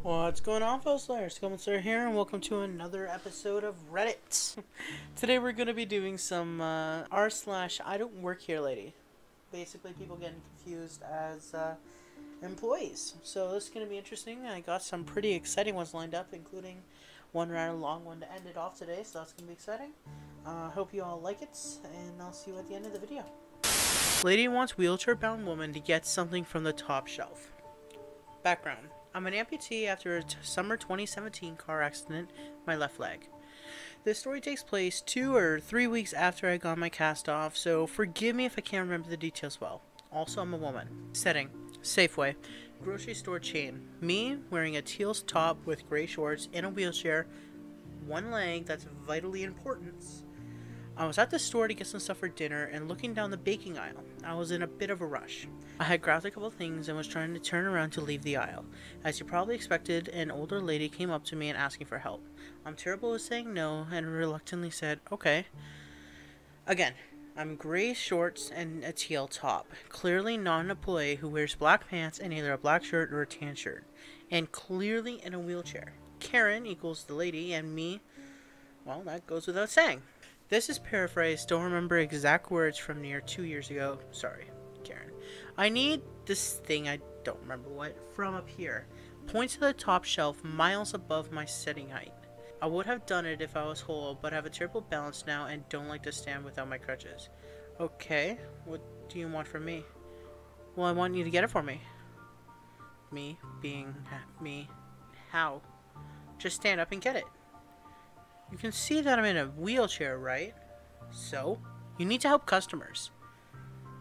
What's going on, Skullboneslayer? Skullboneslayer here, and welcome to another episode of Reddit. Today we're going to be doing some r/IdontworkhereLady. Basically, people getting confused as employees. So this is going to be interesting. I got some pretty exciting ones lined up, including one rather long one to end it off today, so that's going to be exciting. Hope you all like it, and I'll see you at the end of the video. Lady wants wheelchair-bound woman to get something from the top shelf. Background. I'm an amputee after a summer 2017 car accident, my left leg. This story takes place 2 or 3 weeks after I got my cast off, so forgive me if I can't remember the details well. Also, I'm a woman. Setting. Safeway. Grocery store chain. Me, wearing a teal top with gray shorts, in a wheelchair, one leg that's vitally important. I was at the store to get some stuff for dinner and looking down the baking aisle. I was in a bit of a rush. I had grabbed a couple things and was trying to turn around to leave the aisle. As you probably expected, an older lady came up to me and asking for help. I'm terrible at saying no and reluctantly said, okay. Again, I'm gray shorts and a teal top. Clearly not an employee who wears black pants and either a black shirt or a tan shirt. And clearly in a wheelchair. Karen equals the lady and me, well, that goes without saying. This is paraphrased, don't remember exact words from near 2 years ago. Sorry, Karen. I need this thing, I don't remember what, from up here. Point to the top shelf, miles above my sitting height. I would have done it if I was whole, but I have a terrible balance now and don't like to stand without my crutches. Okay, what do you want from me? Well, I want you to get it for me. Me being me. How? Just stand up and get it. You can see that I'm in a wheelchair, right? So, you need to help customers.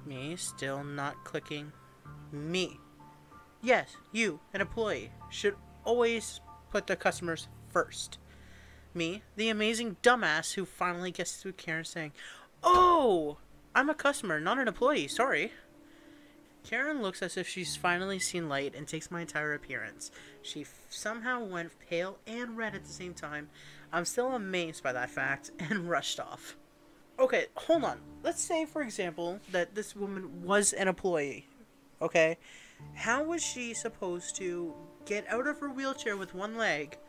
Me, still not clicking. Me. Yes, you, an employee, should always put the customers first. Me, the amazing dumbass who finally gets through Karen saying, oh, I'm a customer, not an employee, sorry. Karen looks as if she's finally seen light and takes my entire appearance. She somehow went pale and red at the same time. I'm still amazed by that fact and rushed off. Okay, hold on. Let's say, for example, that this woman was an employee. Okay? How was she supposed to get out of her wheelchair with one leg,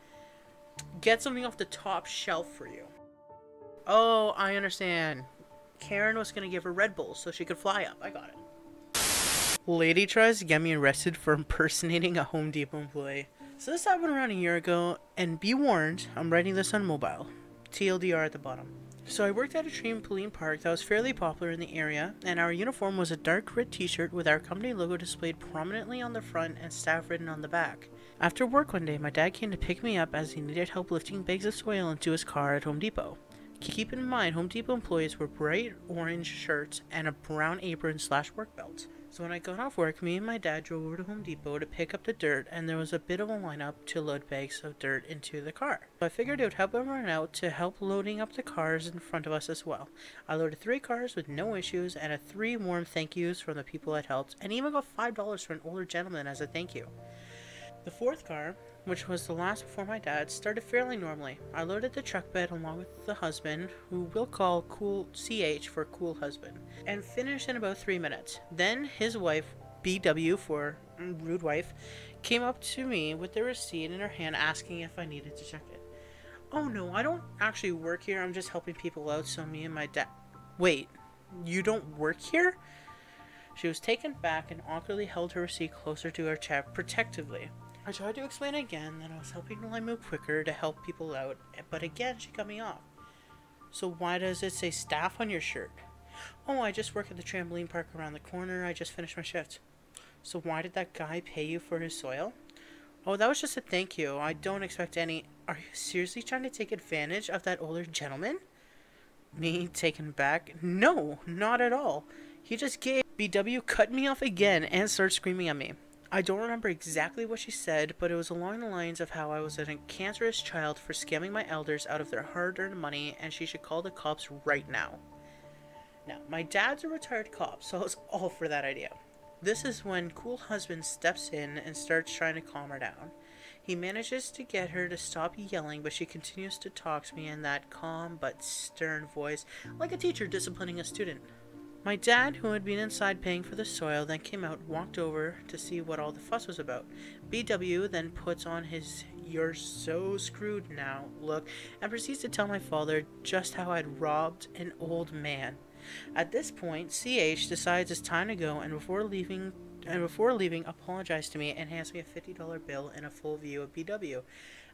get something off the top shelf for you? Oh, I understand. Karen was going to give her Red Bull so she could fly up. I got it. Lady tries to get me arrested for impersonating a Home Depot employee. So this happened around a year ago, and be warned, I'm writing this on mobile. TLDR at the bottom. So I worked at a trampoline park that was fairly popular in the area, and our uniform was a dark red t-shirt with our company logo displayed prominently on the front and staff written on the back. After work one day, my dad came to pick me up as he needed help lifting bags of soil into his car at Home Depot. Keep in mind, Home Depot employees wear bright orange shirts and a brown apron / work belt. So when I got off work, me and my dad drove over to Home Depot to pick up the dirt, and there was a bit of a lineup to load bags of dirt into the car. So I figured it would help everyone out to help loading up the cars in front of us as well. I loaded 3 cars with no issues and 3 warm thank yous from the people that helped, and even got $5 for an older gentleman as a thank you. The 4th car, which was the last before my dad, started fairly normally. I loaded the truck bed along with the husband, who we'll call Cool CH for Cool Husband, and finished in about 3 minutes. Then his wife, BW for Rude Wife, came up to me with the receipt in her hand asking if I needed to check it. Oh no, I don't actually work here, I'm just helping people out, so me and my dad... Wait, you don't work here? She was taken back and awkwardly held her receipt closer to her chest protectively. I tried to explain again that I was helping while I move quicker to help people out, but again she cut me off. So why does it say staff on your shirt? Oh, I just work at the trampoline park around the corner, I just finished my shift. So why did that guy pay you for his soil? Oh, that was just a thank you, I don't expect any... Are you seriously trying to take advantage of that older gentleman? Me taken back? No, not at all. He just gave... BW cut me off again and started screaming at me. I don't remember exactly what she said, but it was along the lines of how I was a cancerous child for scamming my elders out of their hard-earned money and she should call the cops right now. Now, my dad's a retired cop, so I was all for that idea. This is when Cool Husband steps in and starts trying to calm her down. He manages to get her to stop yelling, but she continues to talk to me in that calm but stern voice, like a teacher disciplining a student. My dad, who had been inside paying for the soil, then came out and walked over to see what all the fuss was about. BW then puts on his "you're so screwed now" look and proceeds to tell my father just how I'd robbed an old man. At this point, CH decides it's time to go, and before leaving, apologized to me and hands me a $50 bill and a full view of BW.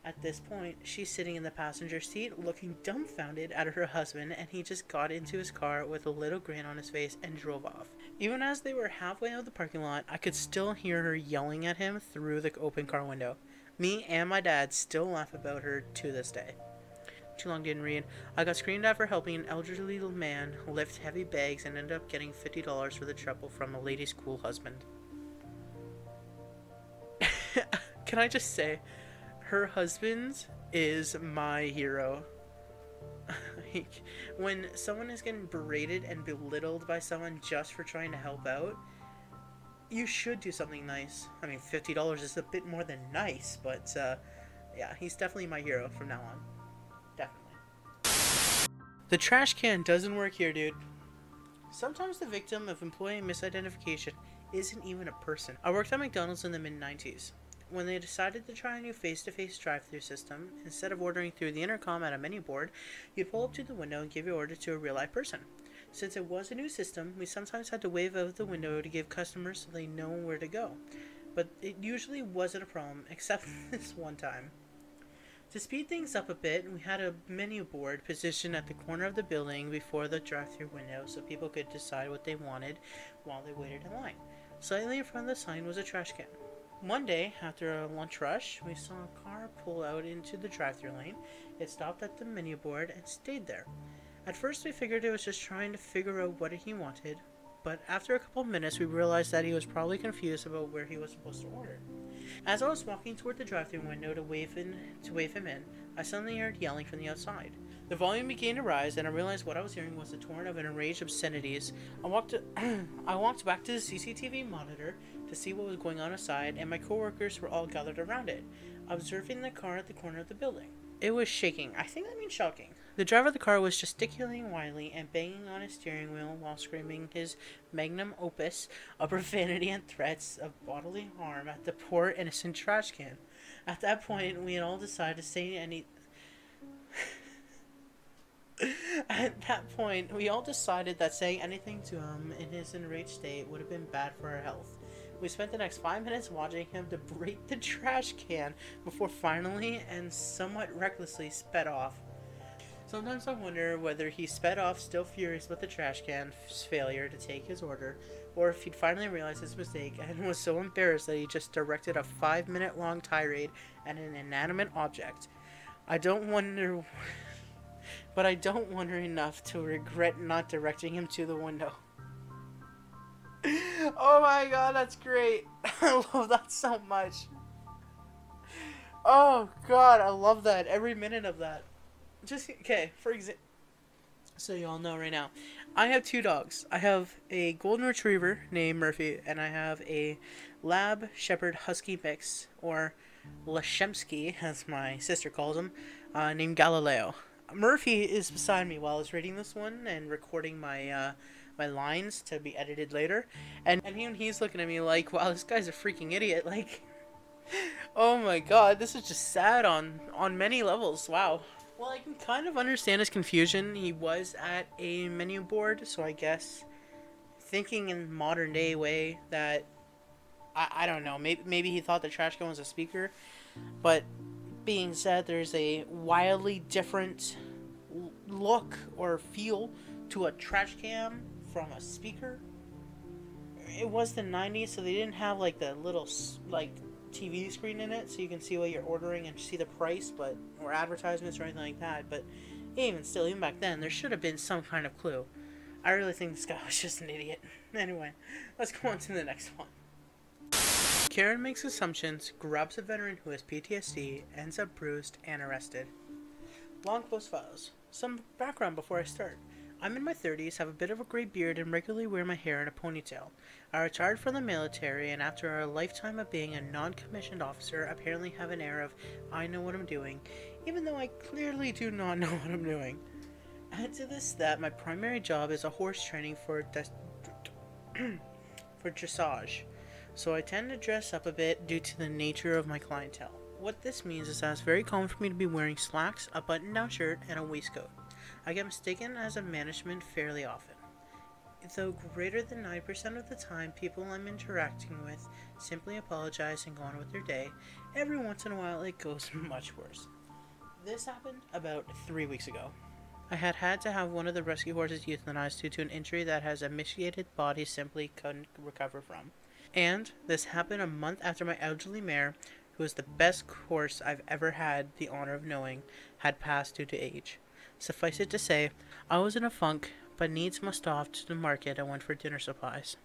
At this point, she's sitting in the passenger seat, looking dumbfounded at her husband, and he just got into his car with a little grin on his face and drove off. Even as they were halfway out of the parking lot, I could still hear her yelling at him through the open car window. Me and my dad still laugh about her to this day. Too long didn't read. I got screamed at for helping an elderly man lift heavy bags and ended up getting $50 for the trouble from a lady's cool husband. Can I just say, her husband is my hero. Like, when someone is getting berated and belittled by someone just for trying to help out, you should do something nice. I mean, $50 is a bit more than nice, but yeah, he's definitely my hero from now on. Definitely. The trash can doesn't work here, dude. Sometimes the victim of employee misidentification isn't even a person. I worked at McDonald's in the mid-90s. When they decided to try a new face-to-face drive-thru system, instead of ordering through the intercom at a menu board, you'd pull up to the window and give your order to a real-life person. Since it was a new system, we sometimes had to wave out the window to give customers so they know where to go. But it usually wasn't a problem, except this one time. To speed things up a bit, we had a menu board positioned at the corner of the building before the drive-thru window so people could decide what they wanted while they waited in line. Slightly in front of the sign was a trash can. One day, after a lunch rush, we saw a car pull out into the drive-thru lane. It stopped at the menu board and stayed there. At first, we figured it was just trying to figure out what he wanted, but after a couple of minutes, we realized that he was probably confused about where he was supposed to order. As I was walking toward the drive-thru window to wave him in, I suddenly heard yelling from the outside. The volume began to rise, and I realized what I was hearing was the torrent of enraged obscenities. I walked back to the CCTV monitor to see what was going on outside, and my coworkers were all gathered around it, observing the car at the corner of the building. It was shaking. I think that means shocking. The driver of the car was gesticulating wildly and banging on his steering wheel while screaming his magnum opus of profanity and threats of bodily harm at the poor innocent trash can. At that point, we had all decided to say anything to him in his enraged state would have been bad for our health. We spent the next 5 minutes watching him to break the trash can before finally and somewhat recklessly sped off. Sometimes I wonder whether he sped off still furious about the trash can's failure to take his order, or if he'd finally realized his mistake and was so embarrassed that he just directed a 5-minute-long tirade at an inanimate object. I don't wonder enough to regret not directing him to the window. Oh my god, that's great. I love that so much. Oh god, I love that. Every minute of that. Just, okay, for example, so you all know right now, I have 2 dogs. I have a golden retriever named Murphy, and I have a lab shepherd husky mix, or Lashemsky, as my sister calls him, named Galileo. Murphy is beside me while I was reading this one and recording my my lines to be edited later, and he's looking at me like, wow, this guy's a freaking idiot. Like, oh my god, this is just sad on many levels. Wow. Well, I can kind of understand his confusion. He was at a menu board, so I guess thinking in modern day way that I don't know, maybe he thought the trash can was a speaker, but being said, there's a wildly different look or feel to a trash can from a speaker. It was the 90s, so they didn't have like the little like TV screen in it so you can see what you're ordering and see the price, but or advertisements or anything like that. But even still, even back then, there should have been some kind of clue. I really think this guy was just an idiot. Anyway, let's go on to the next one. Karen makes assumptions, grabs a veteran who has PTSD, ends up bruised and arrested. Long post files. Some background before I start. I'm in my 30s, have a bit of a gray beard, and regularly wear my hair in a ponytail. I retired from the military, and after a lifetime of being a non-commissioned officer, apparently have an air of, I know what I'm doing, even though I clearly do not know what I'm doing. Add to this that my primary job is a horse training for for dressage, so I tend to dress up a bit due to the nature of my clientele. What this means is that it's very common for me to be wearing slacks, a button-down shirt, and a waistcoat. I get mistaken as a management fairly often. Though greater than 90% of the time, people I'm interacting with simply apologize and go on with their day. Every once in a while, it goes much worse. This happened about 3 weeks ago. I had to have one of the rescue horses euthanized due to an injury that his emaciated body simply couldn't recover from. And this happened a month after my elderly mare, who was the best horse I've ever had the honor of knowing, had passed due to age. Suffice it to say, I was in a funk, but needs must off to the market and went for dinner supplies.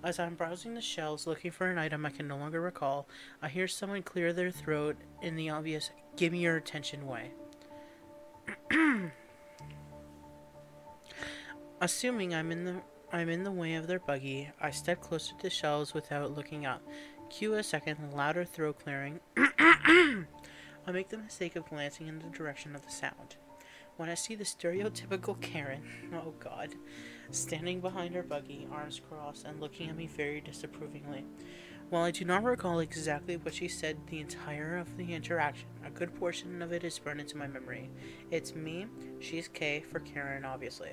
As I'm browsing the shelves looking for an item I can no longer recall, I hear someone clear their throat in the obvious "give me your attention" way. Assuming I'm in the way of their buggy, I step closer to the shelves without looking up. Cue a second louder throat clearing. I make the mistake of glancing in the direction of the sound. When I see the stereotypical Karen, oh god, standing behind her buggy, arms crossed, and looking at me very disapprovingly. While I do not recall exactly what she said the entire of the interaction, a good portion of it is burned into my memory. It's me, she's K for Karen, obviously.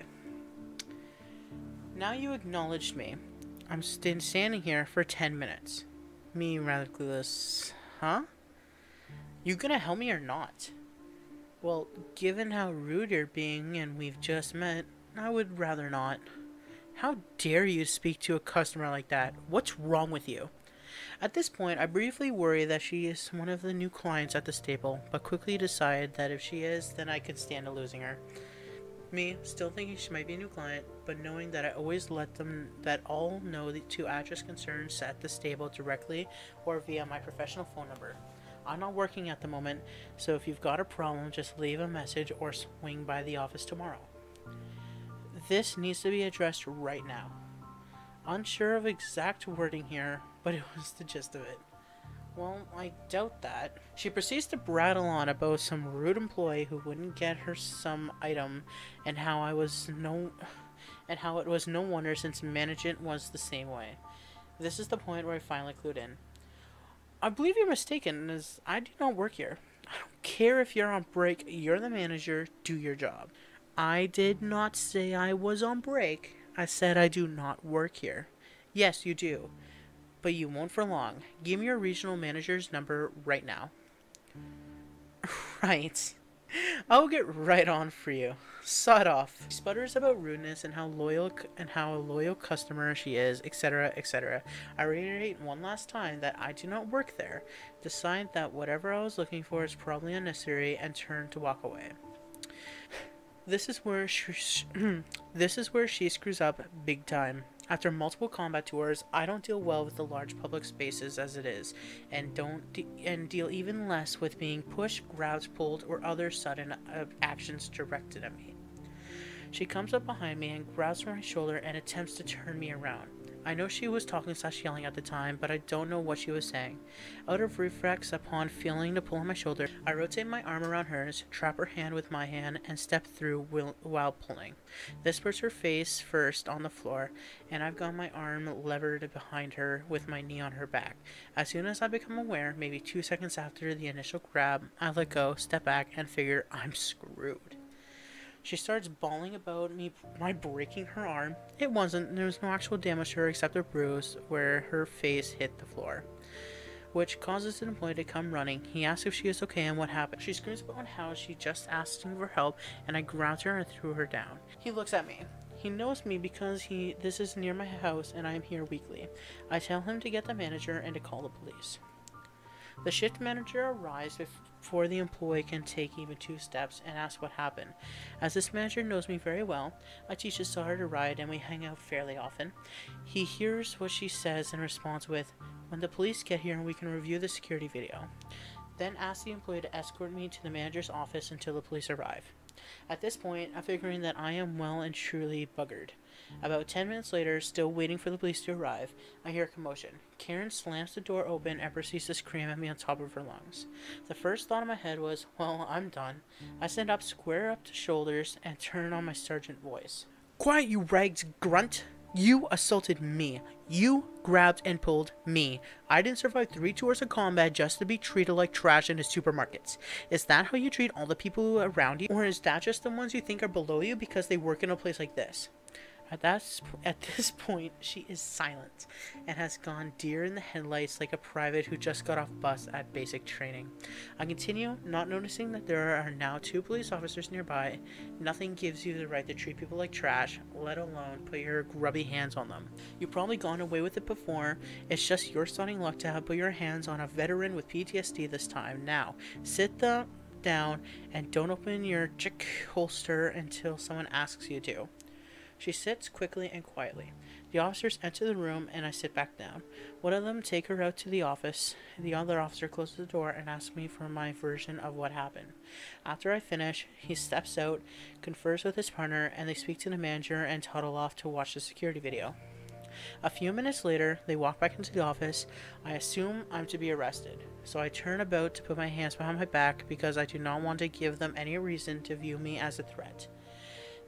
Now you acknowledged me. I'm standing here for 10 minutes. Me rather clueless. Huh? You gonna help me or not? Well, given how rude you're being and we've just met, I would rather not. How dare you speak to a customer like that? What's wrong with you? At this point, I briefly worry that she is one of the new clients at the stable, but quickly decide that if she is, then I could stand to losing her. Me, still thinking she might be a new client, but knowing that I always let them that all know the two address concerns at the stable directly or via my professional phone number. I'm not working at the moment, so if you've got a problem, just leave a message or swing by the office tomorrow. This needs to be addressed right now. Unsure of exact wording here, but it was the gist of it. Well, I doubt that. She proceeds to prattle on about some rude employee who wouldn't get her some item, and how it was no wonder since management was the same way. This is the point where I finally clued in. I believe you're mistaken, as I do not work here. I don't care if you're on break, you're the manager, do your job. I did not say I was on break. I said I do not work here. Yes, you do. But you won't for long. Give me your regional manager's number right now. Right. I'll get right on for you. Sod off. She sputters about rudeness and how a loyal customer she is, etc., etc. I reiterate one last time that I do not work there. Decide that whatever I was looking for is probably unnecessary and turn to walk away. This is where she screws up big time. After multiple combat tours, I don't deal well with the large public spaces as it is, and deal even less with being pushed, grabbed, pulled, or other sudden actions directed at me. She comes up behind me and grabs my shoulder and attempts to turn me around. I know she was talking / yelling at the time, but I don't know what she was saying. Out of reflex, upon feeling to pull on my shoulder, I rotate my arm around hers, trap her hand with my hand, and step through while pulling. This puts her face first on the floor, and I've got my arm levered behind her with my knee on her back. As soon as I become aware, maybe 2 seconds after the initial grab, I let go, step back, and figure I'm screwed. She starts bawling about my breaking her arm. It wasn't. There was no actual damage to her except a bruise where her face hit the floor, which causes an employee to come running. He asks if she is okay and what happened. She screams about how she just asked him for help, and I grabbed her and threw her down. He looks at me. He knows me because this is near my house and I am here weekly. I tell him to get the manager and to call the police. The shift manager arrives before the employee can take even 2 steps and asks what happened. As this manager knows me very well, I teach his daughter to ride and we hang out fairly often. He hears what she says and responds with, "When the police get here we can review the security video." Then asks the employee to escort me to the manager's office until the police arrive. At this point, I'm figuring that I am well and truly buggered. About 10 minutes later, still waiting for the police to arrive, I hear a commotion. Karen slams the door open and proceeds to scream at me on top of her lungs. The first thought in my head was, well, I'm done. I stand up, square up to shoulders, and turn on my sergeant voice. Quiet, you rags grunt! You assaulted me. You grabbed and pulled me. I didn't survive 3 tours of combat just to be treated like trash in the supermarkets. Is that how you treat all the people around you? Or is that just the ones you think are below you because they work in a place like this? At this point, she is silent and has gone deer in the headlights like a private who just got off bus at basic training. I continue, not noticing that there are now 2 police officers nearby. Nothing gives you the right to treat people like trash, let alone put your grubby hands on them. You've probably gone away with it before. It's just your stunning luck to have put your hands on a veteran with PTSD this time. Now, sit down and don't open your chick holster until someone asks you to. She sits quickly and quietly. The officers enter the room and I sit back down. One of them take her out to the office. The other officer closes the door and asks me for my version of what happened. After I finish, he steps out, confers with his partner, and they speak to the manager and toddle off to watch the security video. A few minutes later, they walk back into the office. I assume I'm to be arrested, so I turn about to put my hands behind my back because I do not want to give them any reason to view me as a threat.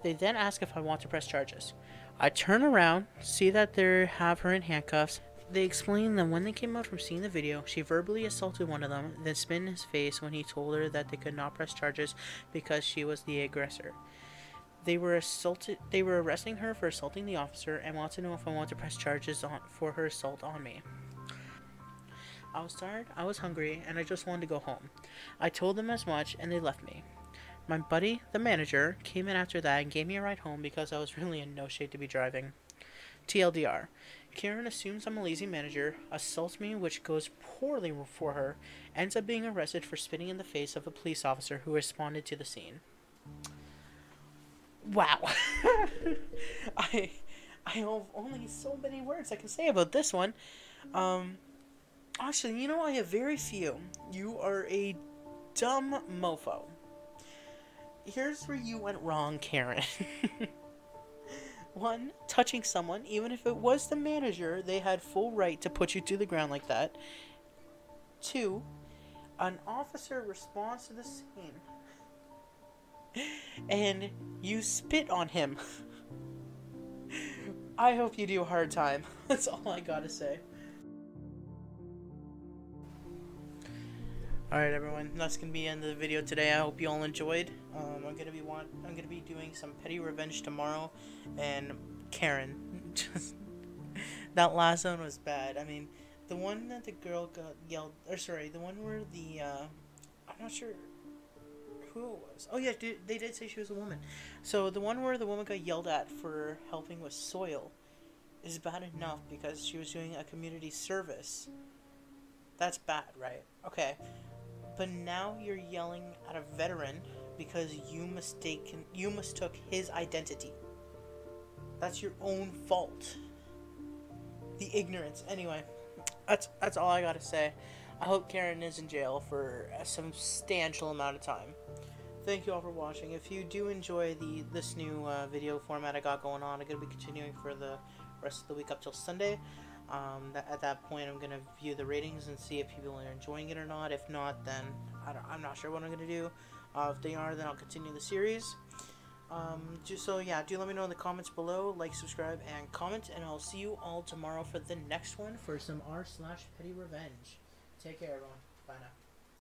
They then ask if I want to press charges. I turn around, see that they have her in handcuffs. They explain that when they came out from seeing the video, she verbally assaulted one of them, then spit in his face when he told her that they could not press charges because she was the aggressor. They were arresting her for assaulting the officer and want to know if I want to press charges for her assault on me. I was tired, I was hungry, and I just wanted to go home. I told them as much, and they left me. My buddy, the manager, came in after that and gave me a ride home because I was really in no shape to be driving. TLDR. Karen assumes I'm a lazy manager, assaults me, which goes poorly for her, ends up being arrested for spitting in the face of a police officer who responded to the scene. Wow. I have only so many words I can say about this one. Actually, I have very few. You are a dumb mofo. Here's where you went wrong, Karen. 1, touching someone, even if it was the manager, they had full right to put you to the ground like that. 2, an officer responds to the scene, and you spit on him. I hope you do a hard time. That's all I gotta say. Alright everyone, that's going to be the end of the video today. I hope you all enjoyed. I'm going to be doing some petty revenge tomorrow, and Karen, that last one was bad. I mean, the one that the girl got yelled, the one where I'm not sure who it was. Oh yeah, they did say she was a woman. So the one where the woman got yelled at for helping with soil is bad enough because she was doing a community service. That's bad, right? Okay. But now you're yelling at a veteran because you mistook his identity. That's your own fault. The ignorance. Anyway, that's all I gotta say. I hope Karen is in jail for a substantial amount of time. Thank you all for watching. If you do enjoy this new video format I got going on, I'm gonna be continuing for the rest of the week up till Sunday. At that point, I'm going to view the ratings and see if people are enjoying it or not. If not, then I'm not sure what I'm going to do. If they are, then I'll continue the series. Do let me know in the comments below. Like, subscribe, and comment. And I'll see you all tomorrow for the next one for some r/petty revenge. Take care, everyone. Bye now.